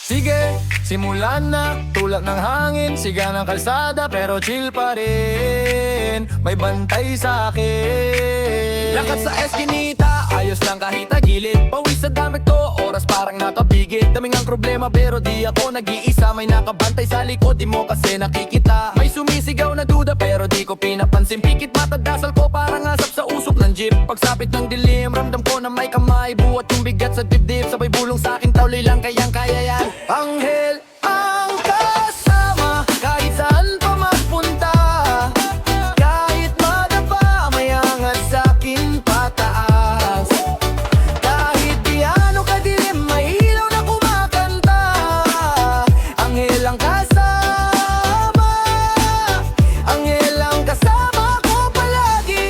Sige, simulan na, tulak ng hangin, siga ng kalsada, pero chill pa rin, may bantay sa akin. Lakad sa eskinita, ayos lang kahit tagilid, pawis sa damit ko, oras parang nakabigit. Daming ang problema pero di ako nag-iisa, may nakabantay sa likod, di mo kasi nakikita. May sumisigaw na duda pero di ko pinapansin, pikit mata dasal ko parang asap sa usok ng jeep. Pagsapit ng dilim, ramdam ko na may kamay, buhat yung bigat sa dibdib, sabay bulong sa akin, tawli lang kayang kaya yan. Anghel ang kasama, kahit saan pa magpunta, kahit madapa, may angat sa'kin pataas. Kahit di ano kadilim, may ilaw na kumakanta. Anghel ang kasama, anghel ang kasama ko palagi,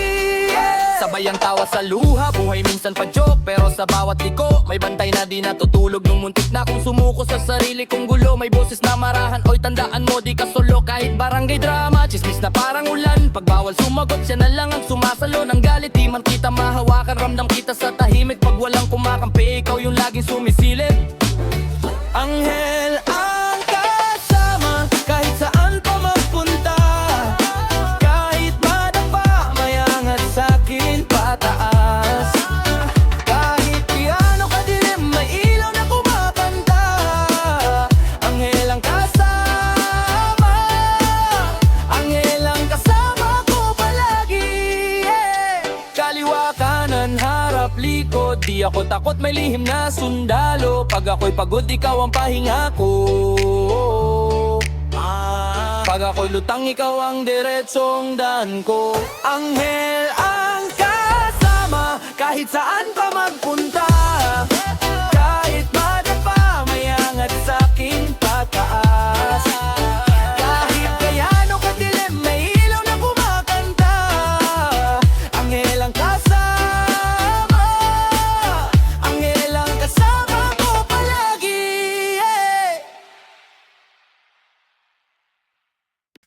yeah. Sabay ang tawa sa luha, buhay minsan pa joke, pero sa bawat liko, may bantay na di natutulog. Nung muntik na kung sumuko sa sarili kong gulo, may boses na marahan, oy tandaan mo di ka solo. Kahit barangay drama, chismis na parang ulan, pag bawal sumagot, siya na lang ang sumasalo ng galit. Di man kita mahawakan, ramdam kita sa tahimik, pag walang kumakampi, ikaw yung laging sumisilip. Anghel ang kasama, kahit saan pa magpunta, kahit madapa, may angat sa'kin pataas. Kahit piano kadilim, may ilaw na kumakanta. Anghel ang kasama, anghel ang kasama ko palagi, yeah. Kaliwa, kanan, harap, likod, di ako takot, may lihim na sundalo. Pag ako'y pagod, ikaw ang pahinga ko. Pag ako'y lutang, ikaw ang diretsong daan ko. Anghel ang kasama, kahit saan pa magpunta, kahit madapa, may angat sa'king pataas. Kahit kayano kadilim, may ilaw na kumakanta. Anghel ang kasama, anghel ang kasama ko palagi, yeah.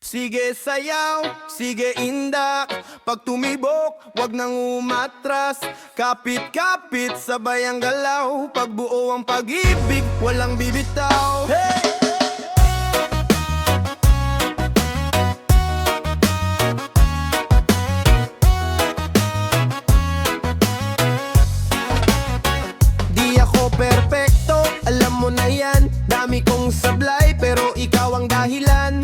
Sige sayaw, sige indak, pag tumibok, wag nang umatras. Kapit-kapit, sabay ang galaw, pag buo ang pag-ibig, walang bibitaw. Hey! Di ako perpekto, alam mo na yan, dami kong sablay, pero ikaw ang dahilan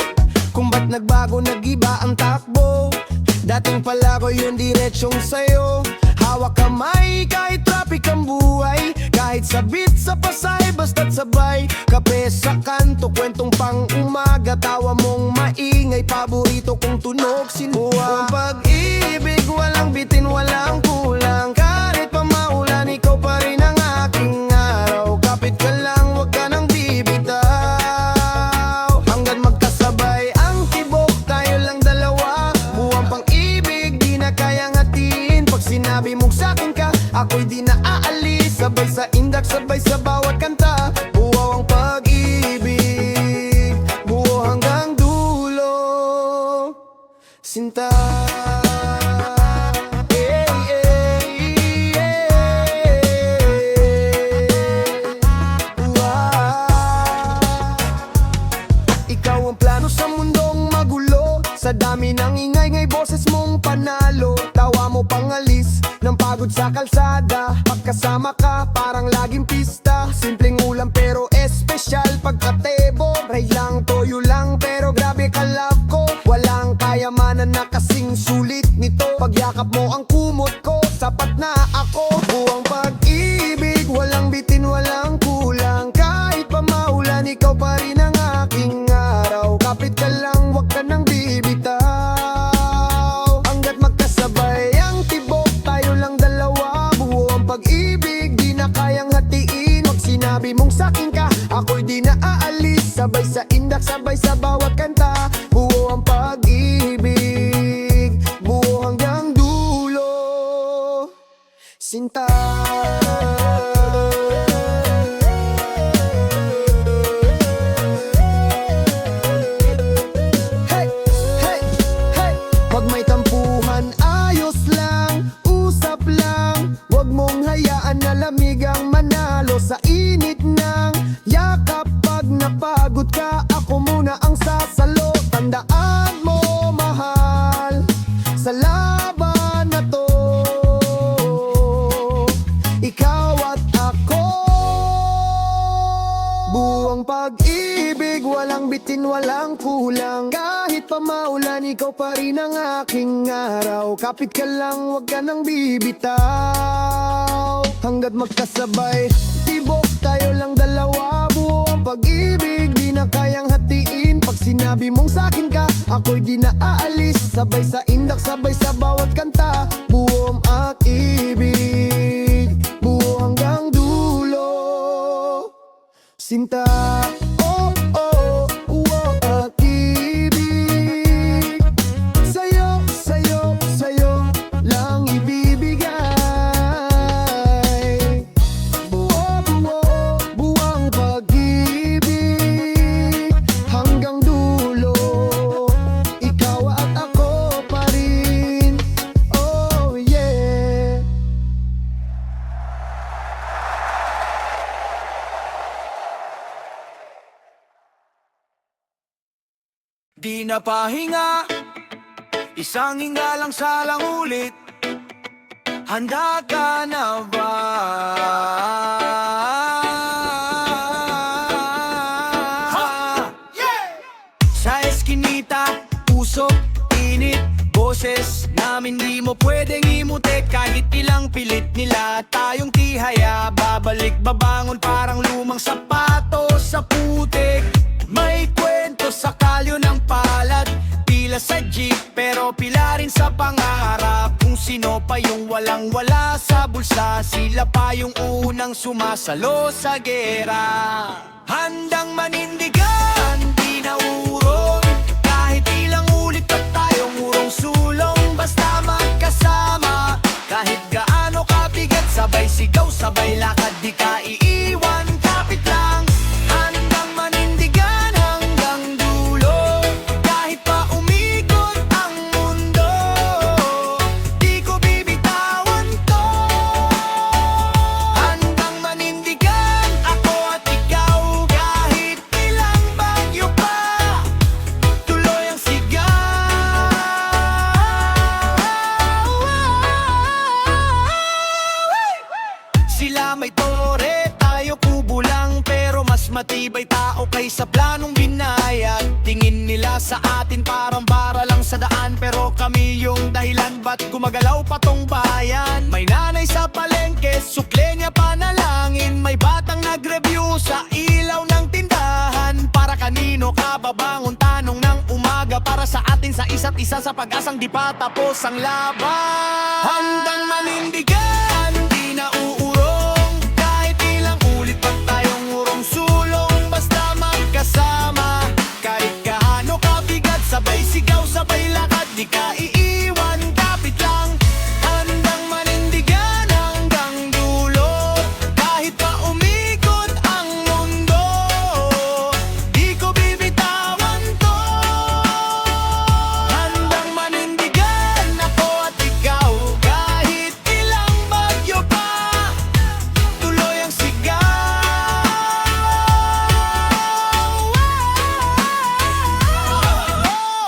kung ba't nagbago, nag-iba ang takbo. Dating pala ko yung diretsyong sayo, hawak kamay kahit traffic ang buhay, kahit sabit sa pasay, basta't sabay. Kape sa kanto, kwentong pang umaga, tawa mong maingay, paborito kong tunog, sinuha. Ang pag-ibig, walang bitin, walang kulang, kahit pa maulan, ikaw pa rin ang aking araw. Kapit ka lang, wag ka nang bibitaw, hanggang magkasabay ang tibok, tayo lang dalawa. Buwang pang-ibig, di na kayang hatiin, pag sinabi mong sa'kin ka, ako'y di na aalis. Sabay sa indak, sabay sa bawat kanta, buwaw ang pag-ibig, buo hanggang dulo, sinta. Ikaw ang plano sa mundong magulo, sa dami ng ingay, ngay boses mong panalo. Tawa mo pangalis ng pagod sa kalsada, pagkasama ka parang laging pista. Simpleng ulam pero espesyal, pagkatebo, ray lang, toyo lang, pero grabe ka love ko. Walang kayamanan na kasing sulit nito, pagyakap mo ang kumot ko, sapat na ako. Buwang pag-ibig, walang bitin, walang kulang, kahit pa maulan, ikaw pa rin ang aking araw. Kapit ka lang, wag ka nang bibitaw, hanggat magkasabay ang tibok, tayo lang dalawa. Buo ang pag-ibig, di na kayang hatiin, wag sinabi mong sa'kin ka, ako'y di na aalis. Sabay sa indak, sabay sa bawat kanta, buo ang pag-ibig, buo hanggang dulo, sinta. Pag may tampuhan, ayos lang, usap lang, wag mong hayaan na lamig ang manalo sa init ng yakap. Pag Buong pag-ibig, walang bitin, walang kulang. Kahit pa maulan, ikaw pa rin ang aking araw. Kapit ka lang, wag ka nang bibitaw. Hanggat magkasabay, tibok tayo lang dalawa. Buo ang pag-ibig, di na kayang hatiin. Pag sinabi mong sa'kin ka, ako'y di na aalis. Sabay sa indak, sabay sa bawat kanta. Buo ang pag-ibig, buo hanggang dulo. Sinta, oh, oh, oh, pag-ibig. Sa'yo, sa'yo, sa'yo lang ibibigay. Buo, buo, buwang pag-ibig hanggang dulo. Ikaw at ako pa rin, oh yeah. Di na pahinga, isang hinga lang salang ulit. Handa ka na ba? Sa eskinita, puso, init, boses namin di mo pwedeng imutit. Kahit ilang pilit nila tayong tihaya, babalik babangon parang lumang sapatos sa putik. May kwento sa kalyo ng palad, pila sa jeep pero pila rin sa pangarap. Kung sino pa yung walang-wala sa bulsa, sila pa yung unang sumasalo sa gera. Handang manindigan, di na urong, kahit ilang ulit pa tayong urong sulong. Basta magkasama, kahit gaano kabigat, sabay sigaw, sabay lakad, di ka iiwan, kapit lang. Handang manindigan hanggang dulo, kahit pa umikot ang mundo, di ko bibitawan to. Handang manindigan ako at ikaw, kahit ilang bagyo pa, tuloy ang sigaw. Sila may tore, tayo kubo lang, pero mas matibay tao kaysa planong binayad. Tingin nila sa atin parang bara lang sa daan, pero kami yung dahilan ba't gumagalaw pa tong bayan. May nanay sa palengke, sukle niya panalangin. May batang nag-review sa ilaw ng tindahan. Para kanino ka babangon, tanong ng umaga. Para sa atin, sa isa't isa, sa pag-asang di pa tapos ang laban. Handang manindigan, di na uurong, kahit ilang ulit pa tayong urong sulong. Basta magkasama, kahit gaano kabigat, sabay sigaw, sabay lakad, di ka iiwan, kapit lang. Handang manindigan hanggang dulo, kahit pa umikot ang mundo, di ko bibitawan to. Handang manindigan ako at ikaw, kahit ilang bagyo pa, tuloy ang sigaw.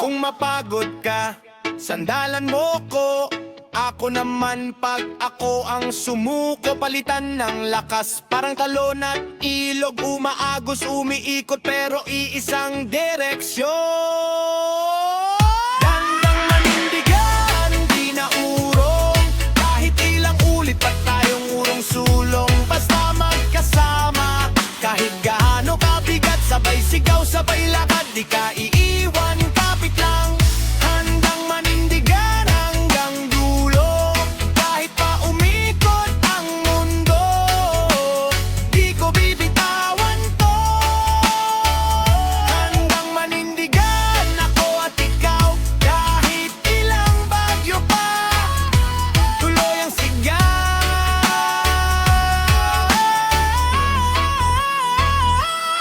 Kung mapagod ka, sandalan mo ko. Ako naman pag ako ang sumuko, palitan ng lakas parang talon at ilog. Umaagos, umiikot pero iisang direksyon. Handang manindigan, di na urong, kahit ilang ulit pa tayong urong sulong. Basta magkasama, kahit gaano kabigat, sabay sigaw, sabay lakad, di ka iiwan, kapit lang. Handang manindigan hanggang dulo, kahit pa umikot ang mundo, di ko bibitawan to. Handang manindigan ako at ikaw, kahit ilang bagyo pa, tuloy ang sigaw.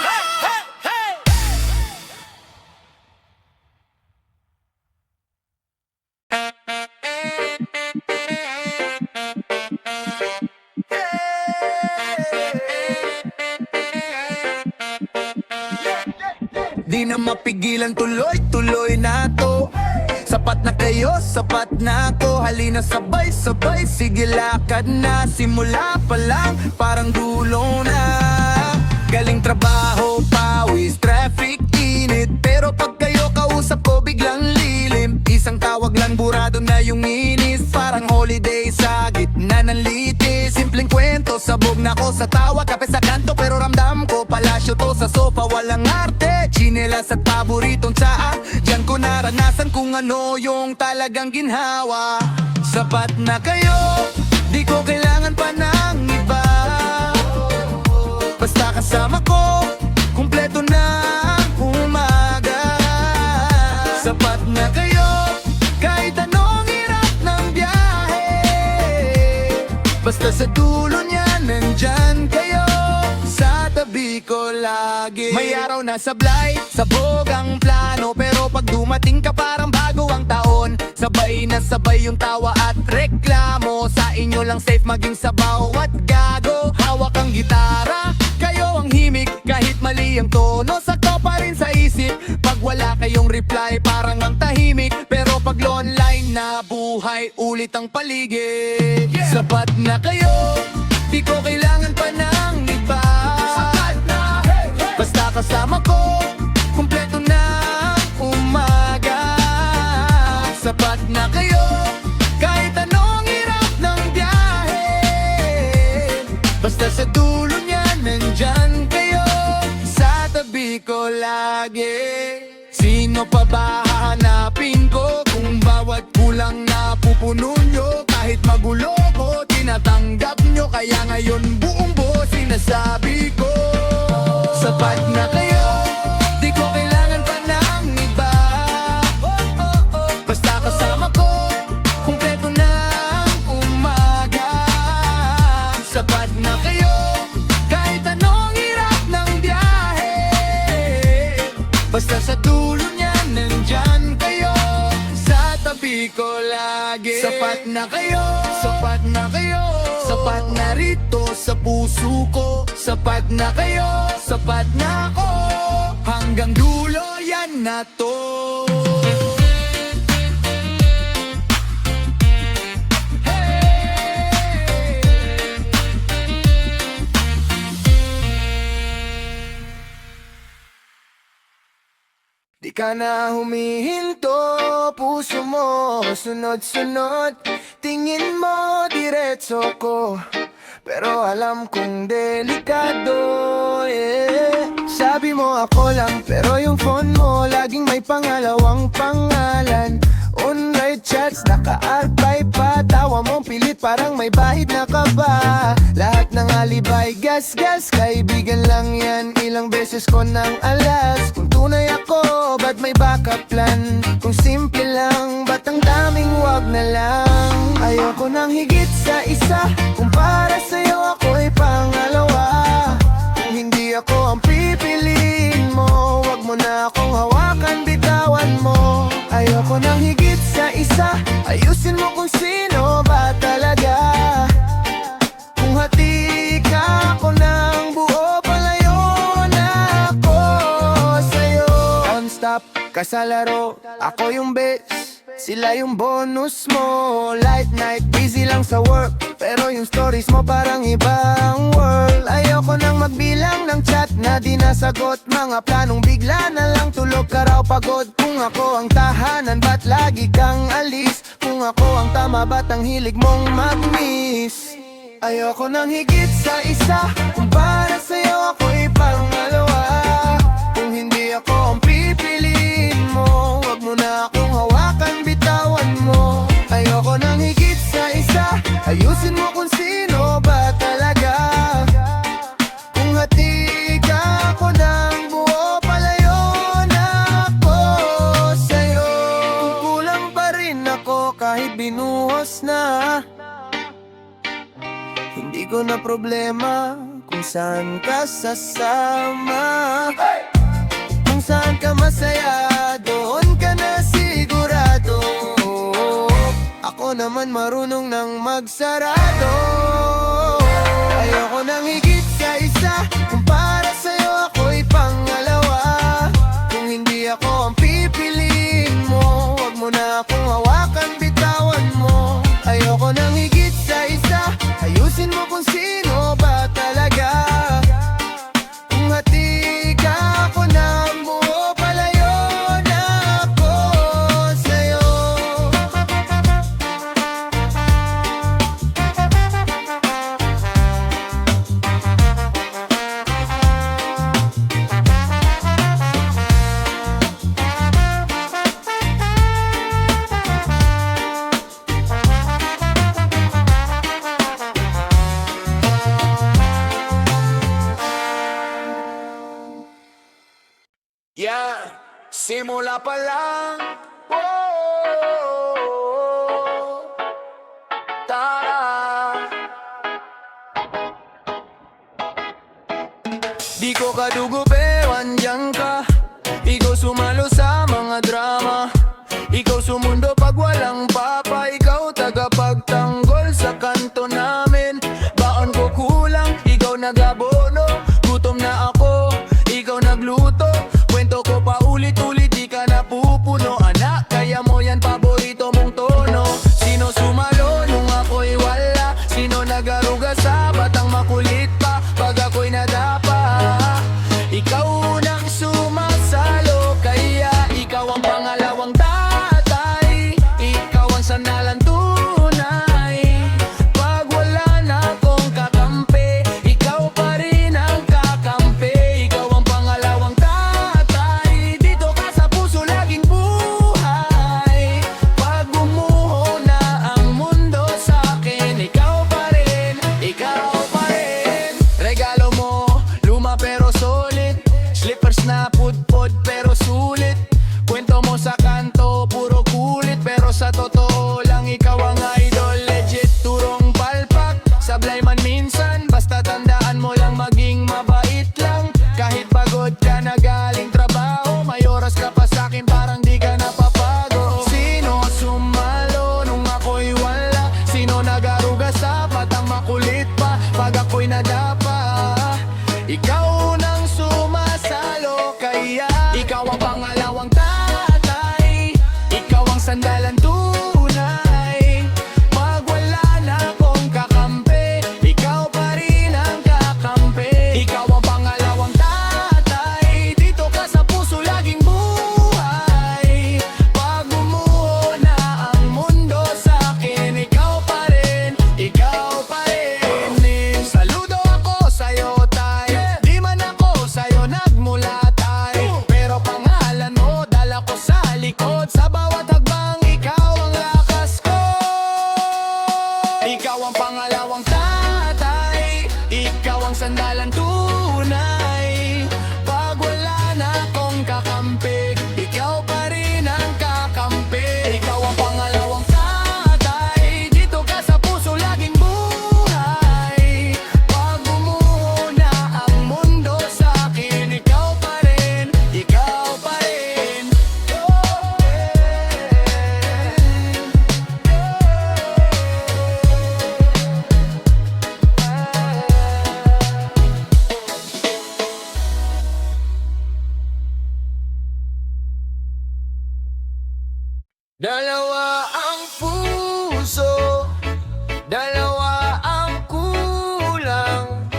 Hey, hey, hey! Di na mapigilan, tuloy-tuloy na to. Sapat na kayo, sapat na ako. Halina sabay-sabay, sige lakad na. Simula pa lang, parang dulo na. Galing trabaho pa yung inis, parang holiday sa gitna ng litis. Simpleng kwento, sabog na ko sa tawa, kape sa kanto, pero ramdam ko palasyo to sa sofa, walang arte. Chinelas at paboritong tsaa, diyan ko naranasan kung ano yung talagang ginhawa. Sapat na kayo, di ko kailangan pa ng iba. Basta kasama ko, kumpleto na ang umaga. Sapat na kayo, kahit anong hirap ng biyahe. Basta sa dulo niya, nandyan kayo, sa tabi ko lagi. May araw na sablay, sabog ang plano, pero pag dumating ka parang bago ang taon. Sabay na sabay yung tawa at reklamo, sa inyo lang safe maging sa bawat gago. Hawak ang gitara, kayo ang himig, kahit mali ang tono, sakto pa rin sa isip. Pag wala kayong reply, parang ang tahimik, pero pag online na buhay, ulit ang paligid. Sapat na kayo, di ko kailangan pa ng iba. Basta kasama ko, kumpleto na ang umaga. Sapat na kayo, kahit anong hirap ng biyahe. Basta sa dulo niya, nandyan kayo, sa tabi ko lagi. Sino pa ba hahanapin ko kung bawat kulang na pupuno nyo? Kahit magulo ko, tinatanggap nyo, kaya ngayon buong buo sinasabi ko. Sapat na kayo, di ko kailangan pa ng iba. Basta kasama ko, kumpleto na ang umaga. Sapat na kayo, kahit anong hirap ng biyahe. Basta sa dulo niya, nandyan kayo, sa tabi ko lagi. Sapat na kayo, sapat na kayo, sapat na rito sa puso ko. Sapat na kayo, sapat na ako, hanggang dulo yan na to. Di ka na humihinto, puso mo sunod-sunod. Tingin mo diretso ko, pero alam kong delikado, yeah. Sabi mo ako lang, pero yung phone mo laging may pangalawang pangalan. On-ride chats, naka-archive pa. Tawa mong pilit, parang may bahid na ka ba. Lahat ng alibay, gas-gas, kaibigan lang yan. Ilang beses ko nang alas, kung tunay ako, ba't may backup plan? Kung simple lang, ba't ang daming wag na lang? Ayoko nang higit sa isa, kung para sa'yo ako'y pangalawa. Kung hindi ako ang pipiliin mo, wag mo na akong hawakan, bitawan mo. Ayoko nang higit sa isa, ayusin mo kung sino ba talaga. Kung hati ka ako ng buo, palayo na ako sa'yo. Non-stop ka sa laro, ako yung best, sila yung bonus mo. Light night, busy lang sa work, pero yung stories mo parang ibang world. Ayoko nang magbilang ng chat na di nasagot, mga planong bigla na lang, tulog ka raw pagod. Kung ako ang tahanan, ba't lagi kang alis? Kung ako ang tama, ba't ang hilig mong mag-miss? Ayoko nang higit sa isa, kung para sa'yo ako'y pangalawa. Kung hindi ako ang pipiliin mo, wag mo na akong hawakan, bitawan mo. Ayoko nang higit sa isa, ayusin mo kung sino ba talaga. Kung hati ka ako ng buo, palayo na ako sa'yo. Kung kulang pa rin ako kahit binuhos na, hindi ko na problema kung saan ka sasama. Kung saan ka masaya, doon ka na sigurado. Ako naman marunong ng magsarado. Ayoko nang higit sa isa, kung para sa'yo ako'y pangalawa. Kung hindi ako ang pipiliin mo, wag mo na akong hawakan, bitawan mo. Ayoko nang higit sa isa, ayusin mo kung sino ba talaga. Kung hati ka ako ng buo, palayo na ako sa'yo. Yeah, simula pa lang. Oh, tara. Di ko kadugo pero andyan ka. Ikaw sumalo sa mga drama. Ikaw sumundo pag walang papa. Ikaw tagapagtanggol sa kanto namin. Baon ko kulang, ikaw nagabono. Gutom na ako, ikaw nagluto. Kwento ko pa ulit-ulit, di ka napupuno. Anak, kaya mo yan paborito mong tono. Sino sumalo nung ako'y wala? Sino nagaruga sa batang makulit pa? Pag ako'y nadapa, ikaw unang sumasalo. Kaya ikaw ang pangalawang tatay. Ikaw ang sandalan tunay. Pag wala na akong kakampi, ikaw pa rin ang kakampi. Ikaw ang pangalawang tatay. Dito ka sa puso laging buhay. Pag bumuho na ang mundo sa akin, ikaw pa rin, ikaw pa rin. Regalo mo, luma pero solid. Slippers na pudpod pero sulit. Kwento mo sa kanto, puro kulit. Pero sa totoo lang, ikaw ang idol. Legit, turong palpak. Sablay man minsan, basta tandaan mo lang maging mabait lang. Kahit pagod ka na galing trabaho, may oras ka pa sa'kin, parang di ka napapago. Sino sumalo nung ako'y wala? Sino nagaruga sa batang makulit pa? Pag ako'y nadapa, ikaw nang sumasalo. Kaya ikaw ang pangalawang tatay. Ikaw ang sandalan tunay. Pag wala na akong kakampi, ikaw pa rin ang kakampi. Ikaw ang pangalawang tatay. Dito ka sa puso laging buhay. Pag bumuho na ang mundo sa akin, ikaw pa rin, ikaw pa rin. Saludo ako sa'yo, tay. Di man ako sa'yo nagmula, tay. Pero pangalan mo dala ko sa likod. Sa bawat hagbang ikaw ang lakas ko. Ikaw ang pangalawang tatay. Ikaw ang sandalan tunay. Pag wala na akong kakampi, ikaw pa rin ang kakampi. Ikaw ang pangalawang tatay. Dito ka sa puso laging buhay. Pag bumuho na ang mundo sa akin, ikaw pa rin, ikaw pa rin. Dalawa ang puso, dalawa ang kulang,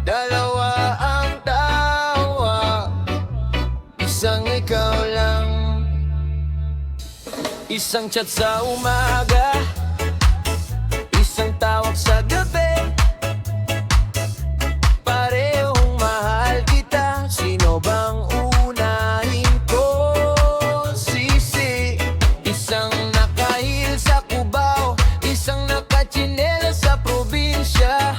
dalawa ang tawa, isang ikaw lang. Isang chat sa umaga, isang tawag sa gabi. Parehong mahal kita, sino bang unahin ko? Sisi, isang nakahil sa Cubao, isang nakachinela sa probinsya.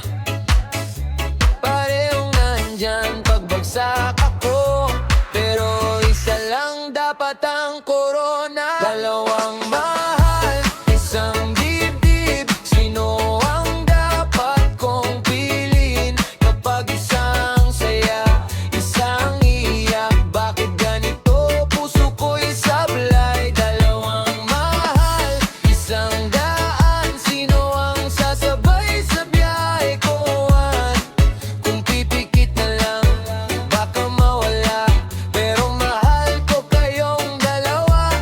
Parehong nandyan pagbagsak ako, pero isa lang dapat ang korona. Dalawang mahal, isang dibdib, sino ang dapat kong piliin? Kapag isang saya, isang iyak, bakit ganito? Puso ko'y sablay. Dalawang mahal, isang daan, sino ang sasabay sa biyahe ko? Kung pipikit na lang, baka mawala. Pero mahal ko kayong dalawa.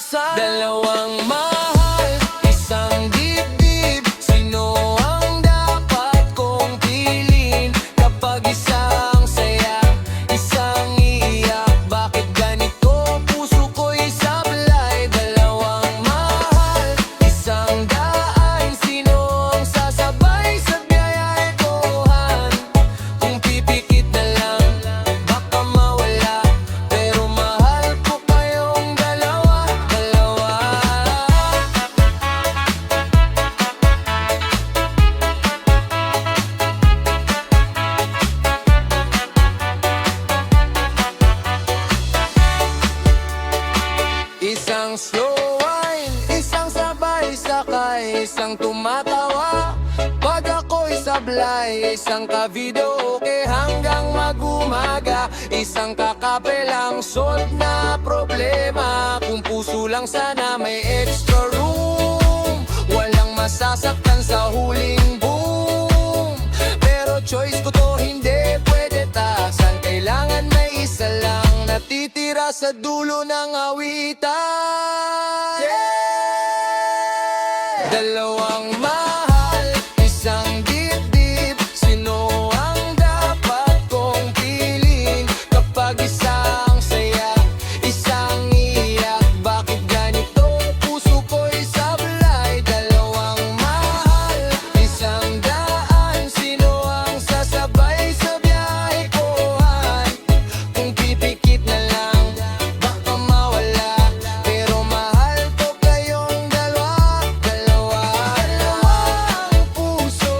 kalikasan. Dalawang mahal, isang dibdib. Sino ang dapat kong piliin? Kapag isang saya, isang iiyak. Bakit ganito? Puso ko'y sablay. Dalawang mahal, isang daan. Sino ang sasabay sa biyahe-kuhan? Kung pipikit na lang, baka mawala. Pero mahal ko kayong dalawa. Isang slow wine, isang sabay sakay, isang tumatawa pag ako'y sablay. Isang ka-video okay hanggang mag-umaga. Isang kakapelang solve na problema. Kung puso lang sana may extra room, walang masasaktan sa huling boom. Pero choice ko to, hindi pwede tasan. Kailangan may isa lang natitira sa dulo ng awitan. Dalawang mahal, isang dibdib. Sino ang dapat kong piliin? Kapag isang saya, isang iyak. Bakit ganito? Puso ko'y sablay. Dalawang mahal, isang daan. Sino ang sasabay sa biyahe-kuhan? Kung pipikit na lang, baka mawala. Pero mahal ko kayong dalawa. Dalawang puso,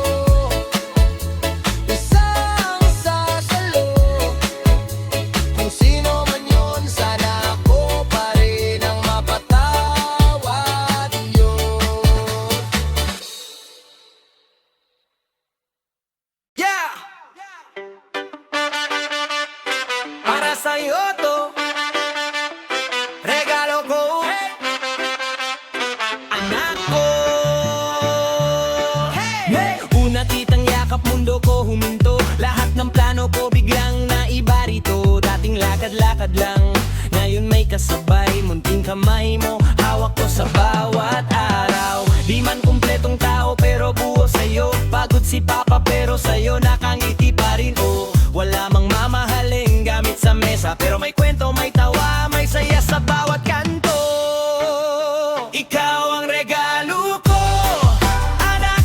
isang sasalo. Kung sino man yun, sana ako pa rin ang mapatawad yun. Yeah! Para sa'yo to, regalo ko, anak ko. Hey! Una kitang yakap, mundo ko huminto. Lahat ng plano ko biglang naiba rito. Dating lakad-lakad lang, ngayon may kasabay. Munting kamay mo, hawak ko sa bawat araw. Di man kumpletong tao pero buo sa'yo. Pagod si Papa pero sa'yo nakangiti pa rin. Oh, wala mang mamahaling gamit sa mesa, pero may kwento, may tawa, may saya sa bawat kanto. Ikaw ang regalo ko, anak.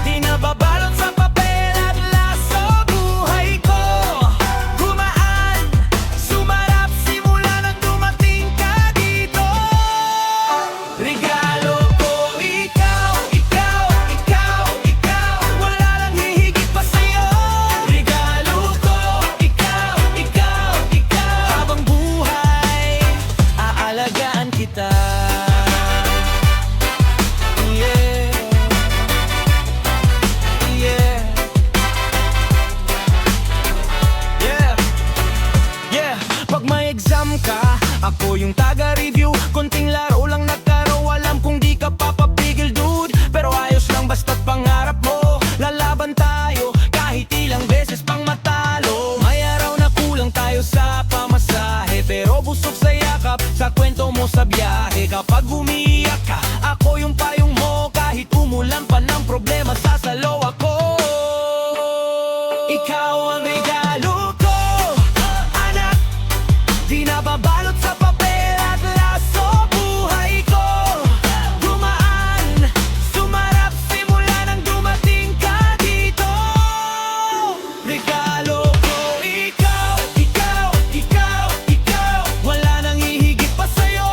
Di nababalot sa papel at laso. Buhay ko gumaan, sumarap simula nang dumating ka dito. Regalo ko, ikaw, ikaw, ikaw, ikaw. Wala lang hihigit pa sa'yo. Regalo ko, ikaw, ikaw, ikaw. Habang buhay, aalagaan kita. Yeah. Yeah. Yeah. Yeah. Pag may exam ka, ako yung taga-review. Konting laro lang nagkaro, alam kung di ka papapigil, dude. Pero ayos lang basta't pangarap mo. Lalaban tayo, kahit ilang beses pang matalo. May araw na kulang tayo sa pamasahe, pero busog sa yakap, sa kwento mo sa biyahe. Kapag umiiyak ka, ako yung payong mo. Kahit umulan pa ng problema, sasalo ako. Ikaw ang regalo ko, anak. Di nababalot sa papel at laso. Buhay ko gumaan, sumarap simula nang dumating ka dito. Regalo ko, ikaw, ikaw, ikaw, ikaw. Wala nang hihigit pa sa'yo.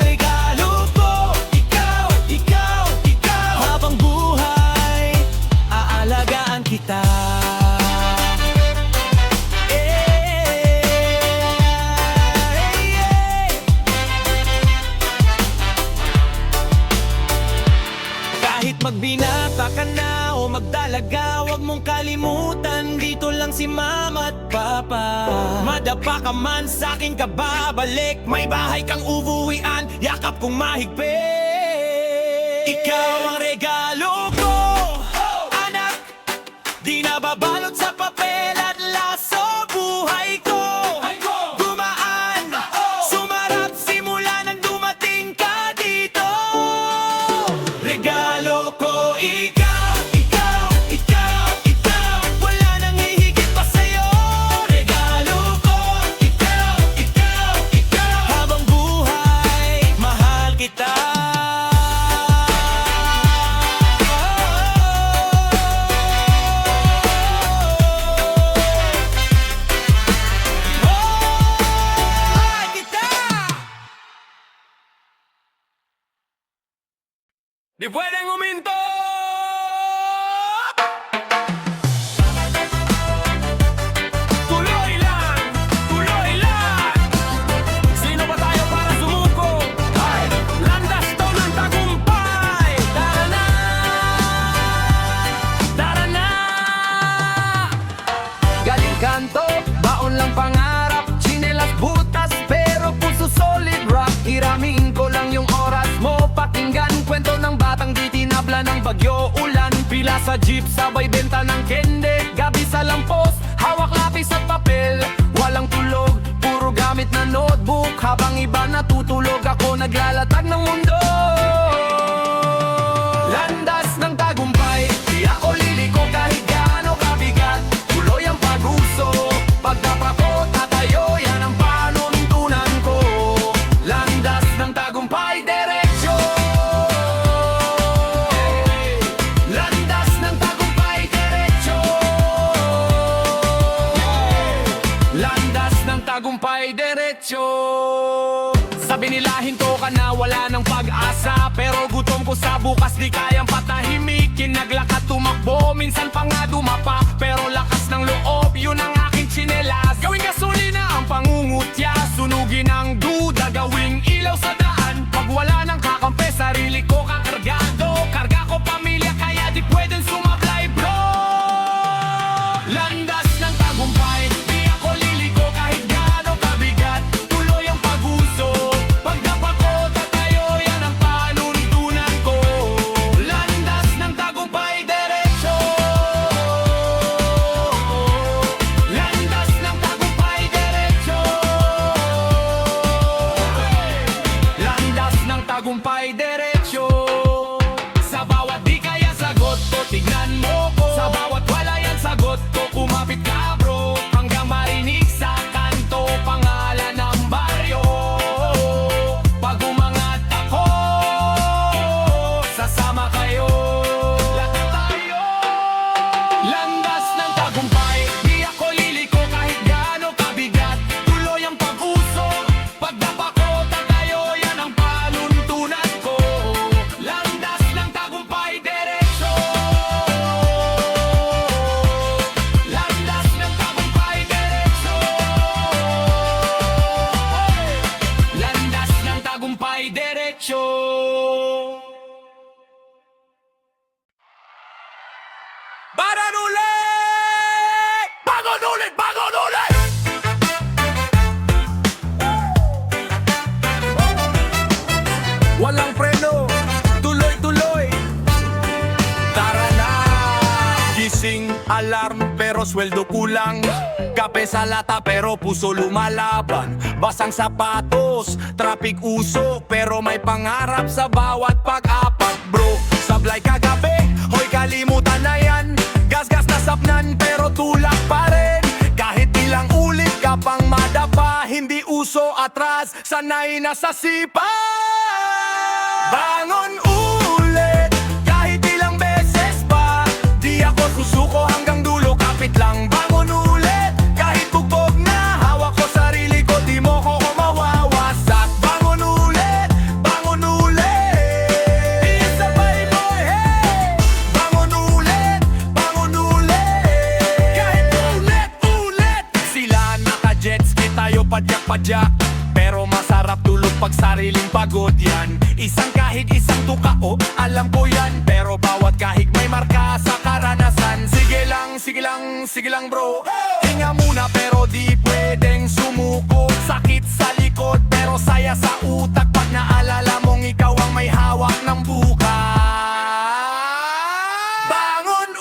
Regalo ko, ikaw, ikaw, ikaw. Habang buhay, aalagaan kita. Kahit magbinata ka na o magdalaga, huwag mong kalimutan, dito lang si Mama at Papa. Madapa ka man sa'kin ka babalik, may bahay kang ubuwian, yakap kong mahigpit. Ikaw ang regalo ko, anak. Di nababalot sa papel at laso. Buhay ko gumaan, sumarap simula nang dumating Di pwedeng uminto! Tuloy lang! Tuloy lang! Sino ba tayo para sumuko? Ay, landas to ng tagumpay! Tara na! Tara na! Galing kanto, baon lang pangarap, tsinelas butas, pero puso solid rock. Hiramin ko lang yung oras mo, pakinggan kwento ng batang di tinabla ng bagyo ulan. Pila sa jeep, sabay benta ng kende, gabi sa lampos, hawak lapis at papel. Walang tulog, puro gamit na notebook, habang iba natutulog, ako naglalatag ng mundo. Landas ng tagumpay, di ako liliko kahit gaano kabigat. Tuloy ang pag-uso, pagtapa ko tatayo, yan ang panuntunan ko. Landas ng tagumpay, diretsyo. Landas ng tagumpay, diretsyo. Landas ng tagumpay, diretsyo. Sabi nila hinto ka na, wala ng pag-asa, pero gutom ko sa bukas, di kayang patahimikin. Naglakad tumakbo, minsan pa nga dumapa, pero lakas ng loob, yun ang aking tsinelas. Gawing gasolina ang pangungutya, sunugin ang duda, gawing ilaw sa daan. Pag wala ng kakampi, sarili ko kakargado, karga ko pamilya, kaya di pwedeng sumablay, bro. Landas ng tagumpay, di ako liliko kahit gaano kabigat. Tuloy ang pag-uso, pagdapa ko tatayo, yan ang panuntunan ko. Landas ng tagumpay, diretsyo. Landas ng tagumpay, diretsyo. Landas ng tagumpay, diretsyo. Sa bawat di kaya sagot ko, tignan mo ko. Sa bawat wala yan sagot ko, kumapit ka bro, hanggang marinig sa kanto pangalan ng baryo. Pag umangat ako, sasama kayo. Lahat tayo. Landas ng tagumpay, di ako liliko kahit gaano kabigat. Tuloy ang pag-uso, pagdapa ko tatayo, yan ang panuntunan ko. Landas ng tagumpay, diretsyo. Landas ng tagumpay, diretsyo. Landas ng tagumpay, diretsyo. Baran ulit! Bagon ulit! Bagon ulit! Walang preno, tuloy-tuloy. Tara na! Gising, alarm, pero sweldo kulang. Kape sa lata, pero puso lumalaban. Basang sapatos, traffic usok, pero may pangarap sa bawat pag-apak, bro. Sablay kagabi, hoy kalimutan na yan. Gas-gas na sapnan, pero tulak pa rin. Kahit ilang ulit ka pang madapa, hindi uso atras, sanay na sa sipa. Bangon ulit, kahit ilang beses pa. Di ako susuko hanggang dulo, kapit lang. Bangon ulit, kahit bugbog na. Hawak ko sarili ko, di mo ko mawawasak. Bangon ulit, bangon ulit. Isabay mo, hey! Bangon ulit, bangon ulit. Kahit ulit. Sila naka-jet ski, tayo padyak-padyak, pero masarap tulog pag sariling pagod yan. Isang kahig, isang tukao, alam ko yan, pero bawat kahig may marka sa karanasan. Sige lang bro, hinga muna pero di pwedeng sumuko. Sakit sa likod pero saya sa utak, pag naalala mong ikaw ang may hawak ng bukas. Bangon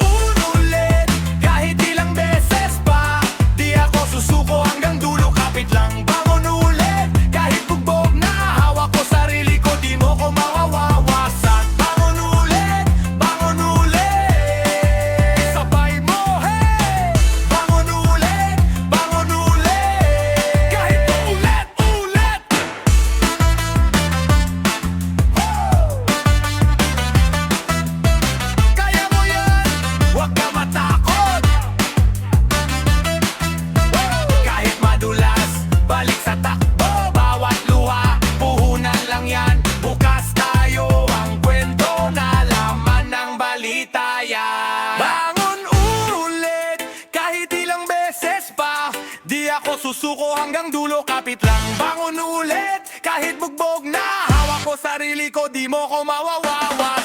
ulit, kahit ilang beses pa. Di ako susuko hanggang dulo, kapit lang. Bangon ulit, kahit bugbog na. Hawak ko sarili ko, di mo ko mawawasak. Bangon ulit, bangon ulit. Sabay mo, hey! Bangon ulit, bangon ulit. Kahit susuko hanggang dulo, kapit lang bangon ulit. Kahit bugbog na, hawak ko sarili ko, di mo ko mawawawa.